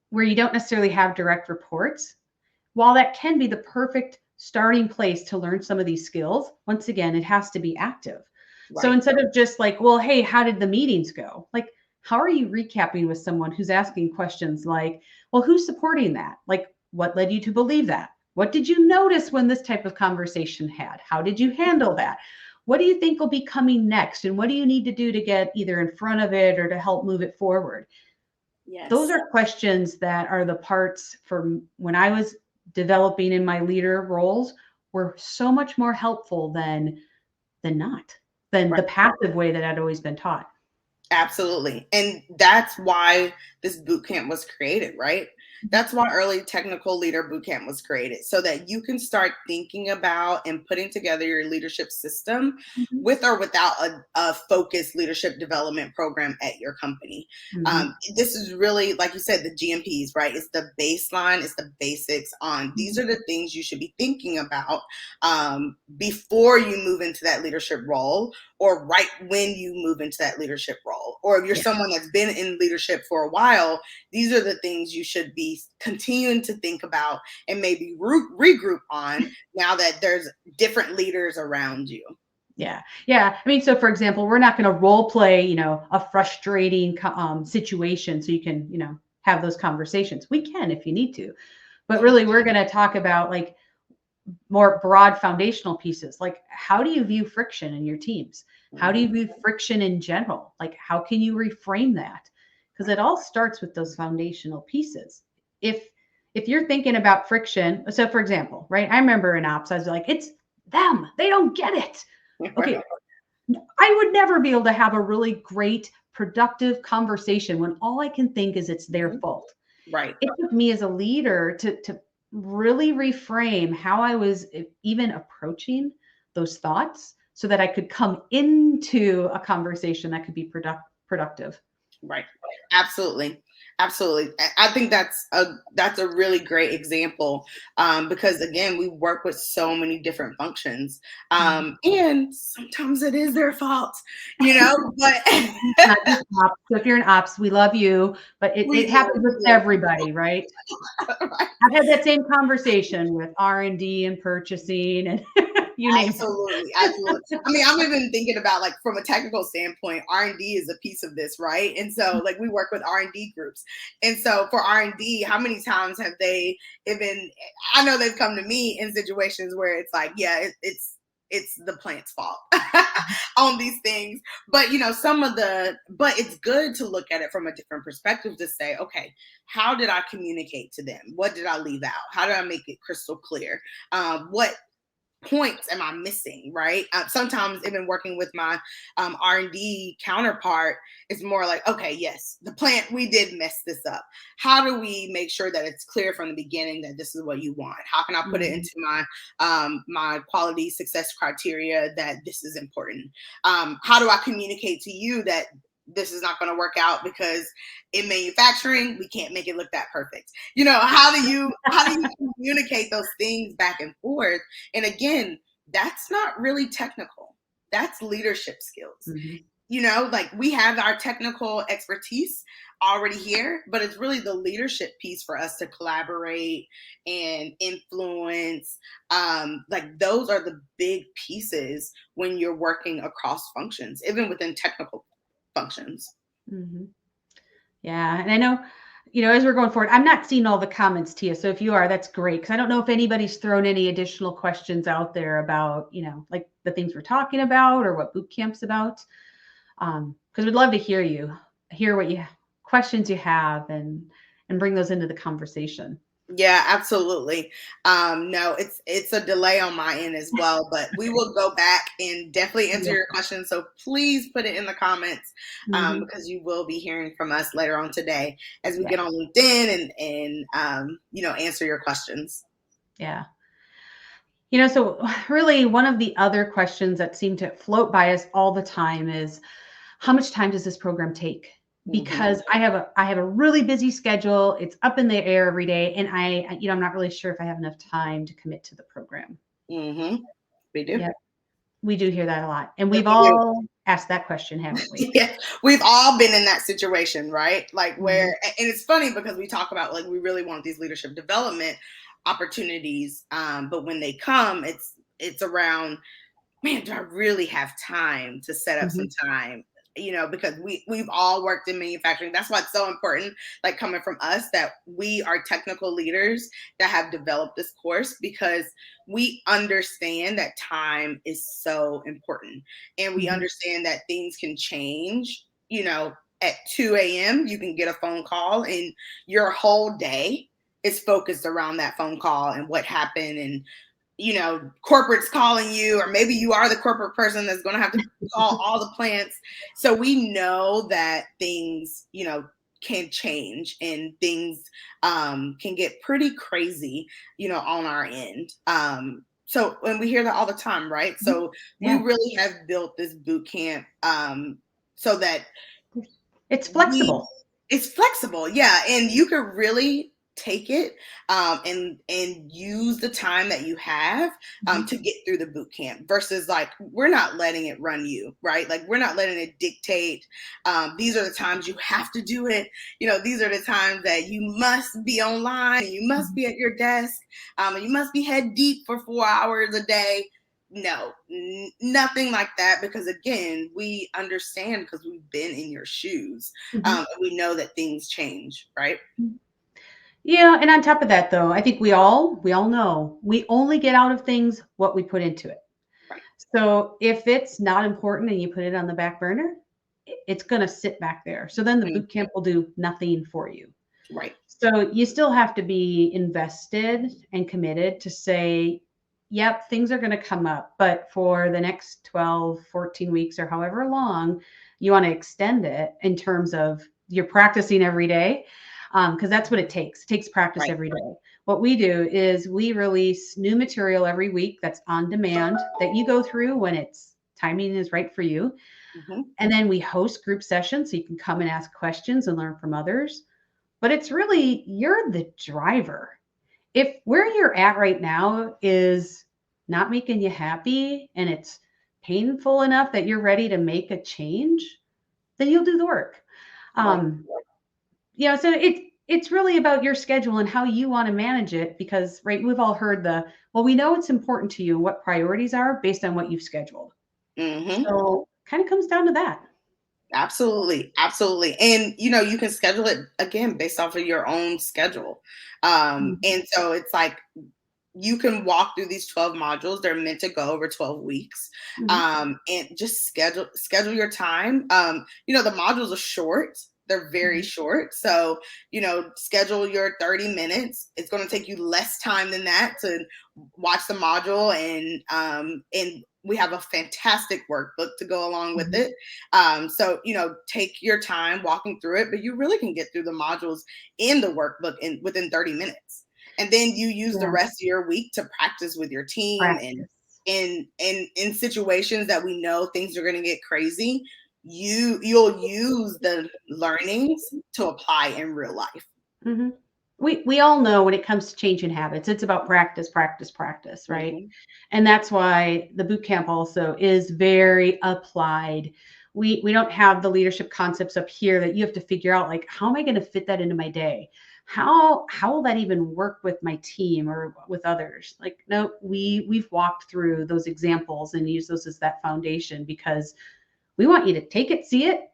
where you don't necessarily have direct reports, while that can be the perfect starting place to learn some of these skills, once again, it has to be active. So Right. instead of just like, well, hey, how did the meetings go? Like, how are you recapping with someone who's asking questions like, well, who's supporting that? Like, what led you to believe that? What did you notice when this type of conversation had? How did you handle that? What do you think will be coming next? And what do you need to do to get either in front of it or to help move it forward? Those Yes. are questions that are the parts from when I was developing in my leader roles were so much more helpful than not, than the passive way that I'd always been taught. Absolutely. And that's why this boot camp was created, right? That's why Early Technical Leader Bootcamp was created, so that you can start thinking about and putting together your leadership system Mhm. with or without a focused leadership development program at your company. Mhm. This is really, like you said, the GMPs, right? It's the baseline, it's the basics on these Mhm. are the things you should be thinking about before you move into that leadership role or right when you move into that leadership role. Or if you're Yeah. someone that's been in leadership for a while, these are the things you should be continuing to think about and maybe regroup on now that there's different leaders around you. Yeah. Yeah. I mean, so for example, we're not going to role play, a frustrating situation so you can, have those conversations. We can if you need to. But really, we're going to talk about like more broad foundational pieces. Like, how do you view friction in your teams? How do you view friction in general? Like, how can you reframe that? Because it all starts with those foundational pieces. If if you're thinking about friction, so for example, right? I remember in ops, I was like, it's them. They don't get it. Okay, I would never be able to have a really great, productive conversation when all I can think is it's their fault. Right. It took me as a leader to really reframe how I was even approaching those thoughts so that I could come into a conversation that could be productive. Right. Absolutely. Absolutely. I think that's a really great example, because again, we work with so many different functions, Mhm. and sometimes it is their fault, but Not just ops. So if you're an ops, we love you, but it happens with we everybody, right? do. I've had that same conversation with R&D and purchasing and you name it. Absolutely, absolutely. I mean, I'm even thinking about like from a technical standpoint, R&D is a piece of this, right? And so like we work with R&D groups. And so for R&D, how many times have they even I know they've come to me in situations where it's like, yeah, it's the plant's fault on these things. But but it's good to look at it from a different perspective to say, okay, how did I communicate to them? What did I leave out? How did I make it crystal clear? What points am I missing, right? Sometimes even working with my R&D counterpart, it's more like, okay, yes, the plant, we did mess this up. How do we make sure that it's clear from the beginning that this is what you want? How can I put it Mhm. into my quality success criteria that this is important? How do I communicate to you that this is not going to work out because in manufacturing we can't make it look that perfect? How do you communicate those things back and forth? And again, that's not really technical. That's leadership skills. Mhm. Like we have our technical expertise already here, but it's really the leadership piece for us to collaborate and influence. Like those are the big pieces when you're working across functions, even within technical functions. Mhm. Yeah, and I know, as we're going forward, I'm not seeing all the comments, Tia. So if you are, that's great. Because I don't know if anybody's thrown any additional questions out there about, like the things we're talking about or what boot camp's about. Because we'd love to hear what you questions you have, and bring those into the conversation. Yeah, absolutely. No, it's a delay on my end as well, but we will go back and definitely answer Yeah. your questions. So please put it in the comments, Hmm. because you will be hearing from us later on today as we Yeah. get on LinkedIn and answer your questions. Yeah. So really one of the other questions that seem to float by us all the time is how much time does this program take? Hmm. Because I have a really busy schedule. It's up in the air every day, and I'm not really sure if I have enough time to commit to the program. Hmm. We do. Yeah, we do hear that a lot, and Yes, we've we do. all asked that question, haven't we? Yeah, we've all been in that situation, right? Like where, Mhm. and it's funny because we talk about like we really want these leadership development opportunities, but when they come, it's around, man, do I really have time to set up some Mhm. time? Because we've all worked in manufacturing. That's why it's so important, like coming from us, that we are technical leaders that have developed this course because we understand that time is so important. And we Mhm. understand that things can change, at 2 a.m. You can get a phone call and your whole day is focused around that phone call and what happened, and corporate's calling you, or maybe you are the corporate person that's going to have to call all the plants. So we know that things, can change and things can get pretty crazy, on our end. So, and we hear that all the time, right? Mhm. So we Yeah, really have built this boot camp so that it's we flexible. it's flexible, yeah, and you could really take it, and use the time that you have, Mhm. to get through the boot camp versus like we're not letting it run you, right? Like we're not letting it dictate. These are the times you have to do it. These are the times that you must be online and you must Mhm. be at your desk, and you must be head deep for 4 hours a day. No, nothing like that. Because again, we understand because we've been in your shoes. Mhm. We know that things change, right? Yeah, and on top of that though, I think we all know we only get out of things what we put into it. Right. So if it's not important and you put it on the back burner, it's going to sit back there. So then the Mm, boot camp will do nothing for you. right. So you still have to be invested and committed to say, yep, things are going to come up, but for the next 12, 14 weeks or however long you want to extend it in terms of you're practicing every day, because that's what it takes. It takes practice Right. every day. What we do is we release new material every week that's on demand that you go through when it's timing is right for you. Hmm. And then we host group sessions so you can come and ask questions and learn from others. But it's really, you're the driver. If where you're at right now is not making you happy and it's painful enough that you're ready to make a change, then you'll do the work. Right. Um, so it's really about your schedule and how you want to manage it because right, we've all heard well, we know it's important to you and what priorities are based on what you've scheduled. Hmm. So kind of comes down to that. Absolutely, absolutely. And you can schedule it again based off of your own schedule. Mhm. And so it's like you can walk through these 12 modules. They're meant to go over 12 weeks. Mhm. And just schedule your time. The modules are short. They're very Mhm. short. So, schedule your 30 minutes. It's going to take you less time than that to watch the module, and we have a fantastic workbook to go along with Mhm. it. So, take your time walking through it, but you really can get through the modules in the workbook within 30 minutes. And then you use the Yeah, rest of your week to practice with your team, and practice. in situations that we know things are going to get crazy, you'll use the learnings to apply in real life. Mhm. We all know when it comes to changing habits, it's about practice, practice, practice, right? Hmm. And that's why the boot camp also is very applied. We don't have the leadership concepts up here that you have to figure out like how am I going to fit that into my day? How will that even work with my team or with others? Like no, we've walked through those examples and use those as that foundation because we want you to take it, see it,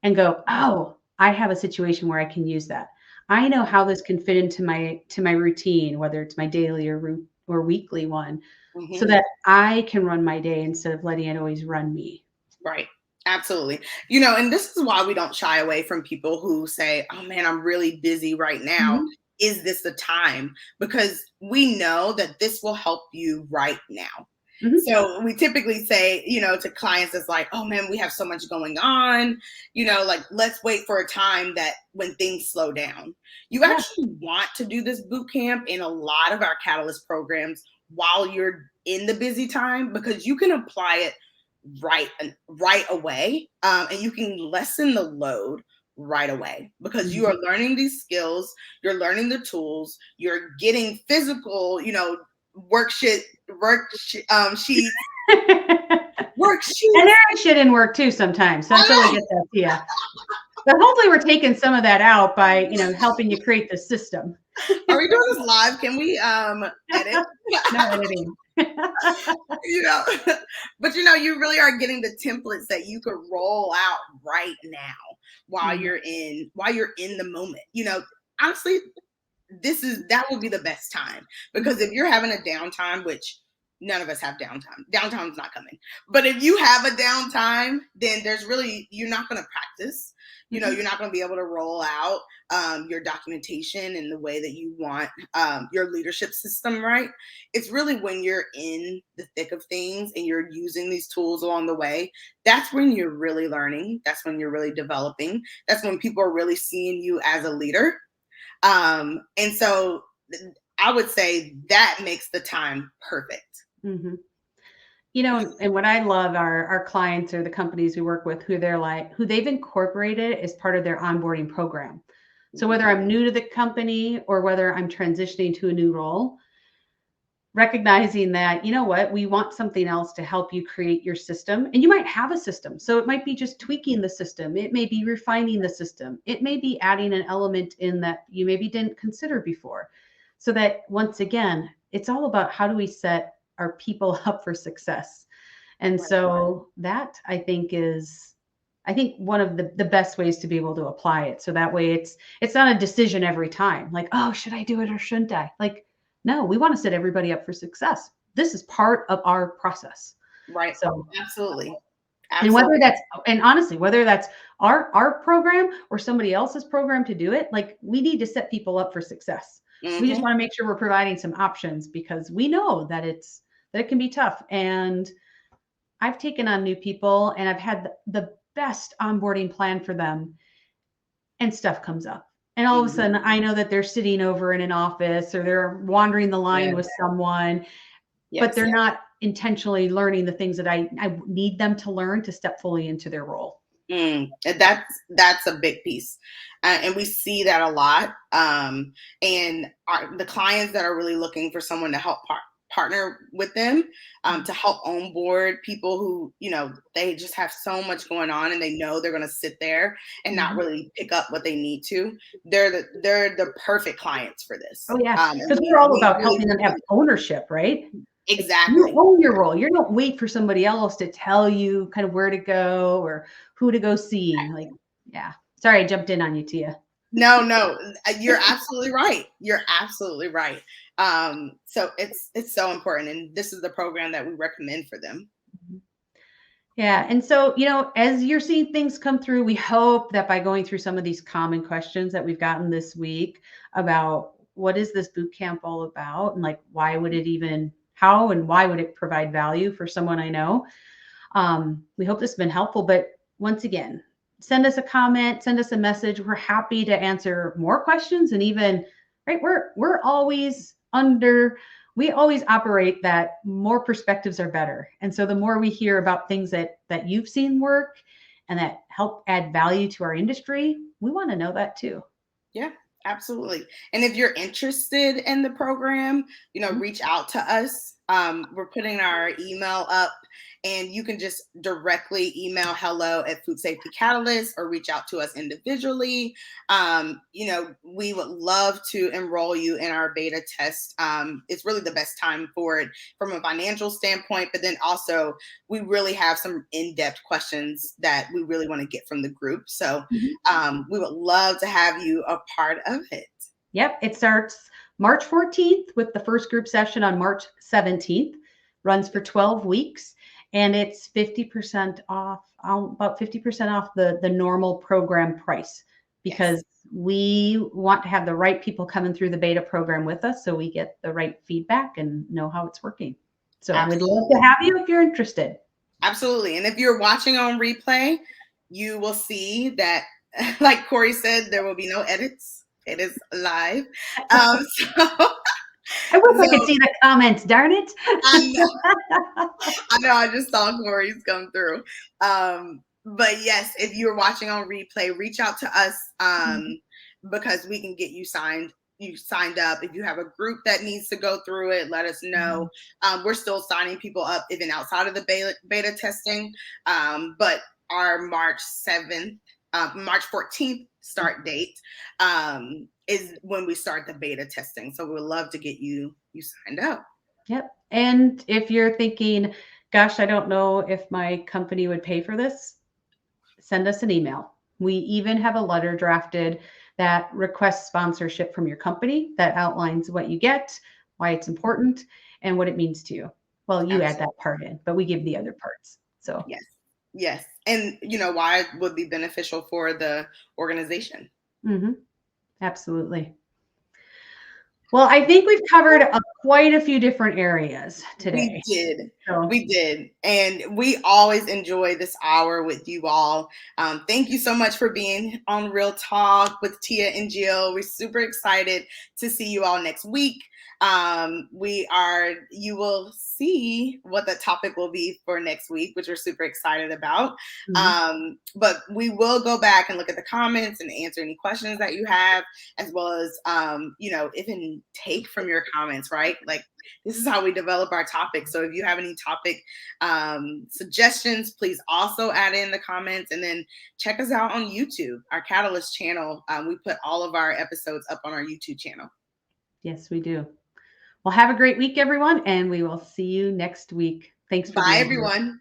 and go, "Oh, I have a situation where I can use that. I know how this can fit into my routine, whether it's my daily or weekly one, so Hmm. that I can run my day instead of letting it always run me." Right. Absolutely. And this is why we don't shy away from people who say, "Oh man, I'm really busy right now. Mhm, Is this the time?" Because we know that this will help you right now. mhm, So we typically say, to clients, it's like, "Oh man, we have so much going on, like let's wait for a time that when things slow down." You yeah, actually want to do this boot camp in a lot of our Catalyst programs while you're in the busy time, because you can apply it right away, and you can lessen the load right away because you mhm. are learning these skills, you're learning the tools, you're getting physical, sheets, And worksheets. there is shit in work too sometimes, so I totally get that, yeah. But hopefully we're taking some of that out by, helping you create the system. Are we doing this live? Can we edit? No editing. you know but you really are getting the templates that you could roll out right now Mhm, while you're in the moment. Honestly, that would be the best time, mhm, because if you're having a downtime, which none of us have downtime's not coming, but if you have a downtime, then you're not going to practice. mhm. You're not going to be able to roll out your documentation in the way that you want, your leadership system, right? It's really when you're in the thick of things and you're using these tools along the way, that's when you're really learning, that's when you're really developing, that's when people are really seeing you as a leader. And so I would say that makes the time perfect. Mhm. And what I love are our clients or the companies we work with who they've incorporated as part of their onboarding program. So Mhm. whether I'm new to the company or whether I'm transitioning to a new role, recognizing that, you know what, we want something else to help you create your system. And you might have a system. So it might be just tweaking the system. It may be refining the system. It may be adding an element in that you maybe didn't consider before. So that once again, it's all about how do we set our people up for success. And Right. so that I think one of the best ways to be able to apply it. So that way it's not a decision every time. Like, oh, should I do it or shouldn't I? Like, no, we want to set everybody up for success. This is part of our process. Right. So Absolutely. and whether Absolutely. that's and honestly, whether that's our program or somebody else's program to do it, like we need to set people up for success. We just Hmm. want to make sure we're providing some options because we know that it can be tough. And I've taken on new people and I've had the best onboarding plan for them and stuff comes up. And all of a Hmm. sudden I know that they're sitting over in an office or they're wandering the line with Yes. someone, but Yes. they're Yes. not intentionally learning the things that I need them to learn to step fully into their role. And that's a big piece, and we see that a lot. And the clients that are really looking for someone to help partner with them, to help onboard people who they just have so much going on, and they know they're going to sit there and not Mhm. really pick up what they need to. They're the perfect clients for this. Oh, yeah, And because we're all we about really helping them have recommend. ownership, right? Like, you Exactly. own your role. You don't wait for somebody else to tell you kind of where to go or who to go see. Like, yeah. Sorry, I jumped in on you, Tia. No, no, you're absolutely right. You're absolutely right. So it's so important, and this is the program that we recommend for them. Yeah. And so, as you're seeing things come through, we hope that by going through some of these common questions that we've gotten this week about what is this boot camp all about and like why would it even how and why would it provide value for someone I know? We hope this has been helpful. But once again, send us a comment, send us a message. We're happy to answer more questions. And even, right, we're always we always operate that more perspectives are better. And so the more we hear about things that you've seen work and that help add value to our industry, we want to know that too. Yeah, absolutely. And if you're interested in the program, Mhm. reach out to us. We're putting our email up, and you can just directly email hello at Food Safety Catalyst or reach out to us individually. We would love to enroll you in our beta test. It's really the best time for it from a financial standpoint, but then also we really have some in-depth questions that we really want to get from the group. So Mhm. we would love to have you a part of it. Yep, it starts March 14th with the first group session on March 17th, runs for 12 weeks, and it's 50% off, about 50% off the normal program price Yes, because we want to have the right people coming through the beta program with us so we get the right feedback and know how it's working. So we'd love to absolutely. have you if you're interested. Absolutely. And if you're watching on replay, you will see that, like Corey said, there will be no edits. It is live. So, I wish I could no, see the comments, darn it. I know. I know. I just saw Corey's come through. But yes, if you're watching on replay, reach out to us, because we can get you signed. You signed up. If you have a group that needs to go through it, let us know. We're still signing people up even outside of the beta testing. But our March 14th start date, is when we start the beta testing. So we'd love to get you signed up. Yep. And if you're thinking, gosh, I don't know if my company would pay for this, send us an email. We even have a letter drafted that requests sponsorship from your company that outlines what you get, why it's important, and what it means to you. Well, you add Absolutely. that part in, but we give the other parts. So, Yes. Yes. And why it would be beneficial for the organization. mhm, absolutely. Well, I think we've covered quite a few different areas We today. did. So, We did. And we always enjoy this hour with you all. Thank you so much for being on Real Talk with Tia and Jill. We're super excited to see you all next week. You will see what the topic will be for next week, which we're super excited about. mhm. But we will go back and look at the comments and answer any questions that you have, as well as, even take from your comments, right? Like, this is how we develop our topics. So if you have any topic suggestions, please also add in the comments, and then check us out on YouTube, our Catalyst channel. We put all of our episodes up on our YouTube channel. Yes, we do. Well, have a great week, everyone, and we will see you next week. Thanks for Bye, being here. everyone.